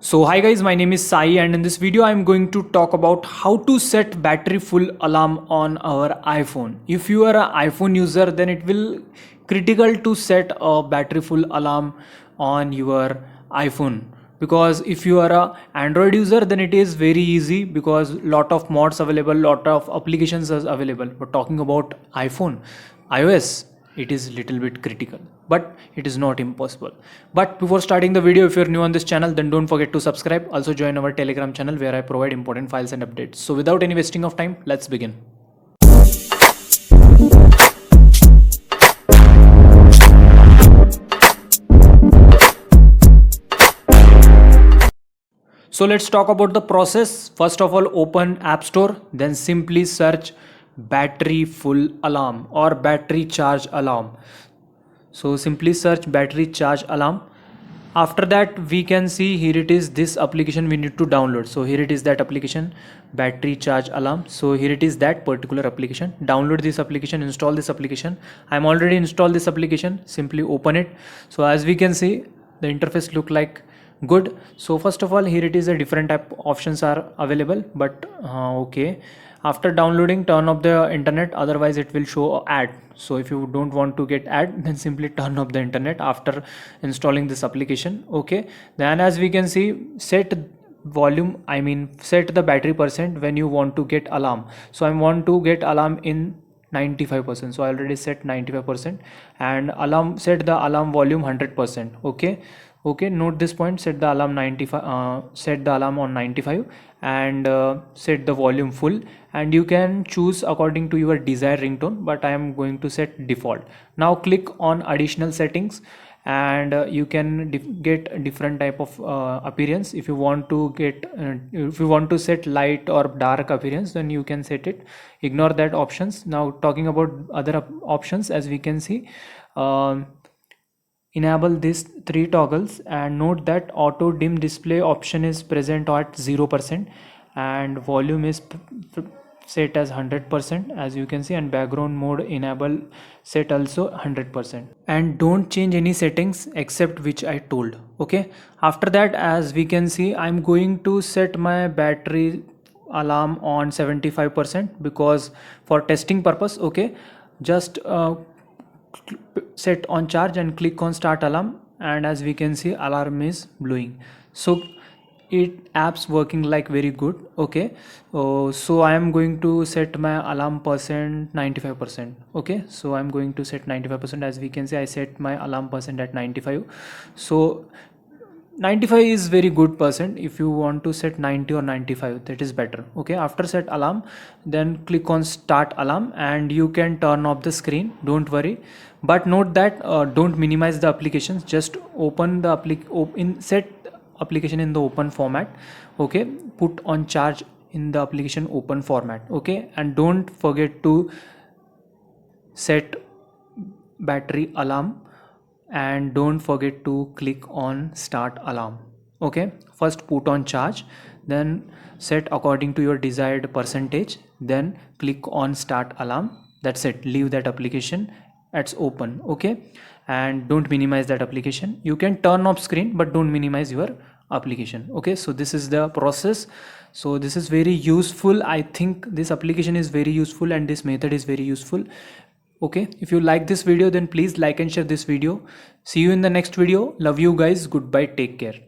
So hi guys, my name is Sai and in this video I'm going to talk about how to set battery full alarm on our iPhone. If you are an iPhone user, then it will critical to set a battery full alarm on your iPhone, because if you are a Android user then it is very easy because lot of mods available, lot of applications are available. But talking about iOS, it is little bit critical, but it is not impossible. But before starting the video, if you're new on this channel, then don't forget to subscribe. Also join our Telegram channel where I provide important files and updates. So without any wasting of time, let's begin. So let's talk about the process. First of all, open App Store, then simply search battery full alarm or battery charge alarm. So simply search battery charge alarm. After that, we can see here it is this application we need to download. So here it is that application, battery charge alarm. So here it is that particular application. Download this application, install this application. I'm already installed this application. Simply open it. So as we can see, the interface look like good. So first of all, here it is a different type options are available, but okay, after downloading, turn off the internet, otherwise it will show ad. So if you don't want to get ad, then simply turn off the internet after installing this application. Okay, then as we can see, set volume, I mean set the battery percent when you want to get alarm. So I want to get alarm in 95%, so I already set 95%, and alarm, set the alarm volume 100%. Okay, note this point, set the alarm 95, set the alarm on 95, and set the volume full, and you can choose according to your desired ringtone, but I am going to set default. Now click on additional settings, and you can get different type of appearance. If you want to get if you want to set light or dark appearance, then you can set it. Ignore that options. Now talking about other options, as we can see, enable these three toggles, and note that auto dim display option is present at 0%, and volume is set as 100%, as you can see, and background mode enable set also 100%, and don't change any settings except which I told. Okay, after that, as we can see, I'm going to set my battery alarm on 75% because for testing purpose. Okay, just set on charge and click on start alarm, and as we can see, alarm is blowing. So it apps working like very good. Okay, so I am going to set my alarm percent 95%. Okay, so I'm going to set 95%. As we can see, I set my alarm percent at 95. So 95 is very good percent. If you want to set 90 or 95, that is better. Okay, after set alarm, then click on start alarm, and you can turn off the screen, don't worry. But note that don't minimize the applications, just open the set application in the open format. Okay, put on charge in the application open format. Okay, and don't forget to set battery alarm, and don't forget to click on start alarm. Okay, first put on charge, then set according to your desired percentage, then click on start alarm. That's it, leave that application, it's open. Okay, and don't minimize that application. You can turn off screen, but don't minimize your application. Okay, so this is the process. So this is very useful. I think this application is very useful, and this method is very useful. Okay, if you like this video, then please like and share this video. See you in the next video. Love you guys. Goodbye. Take care.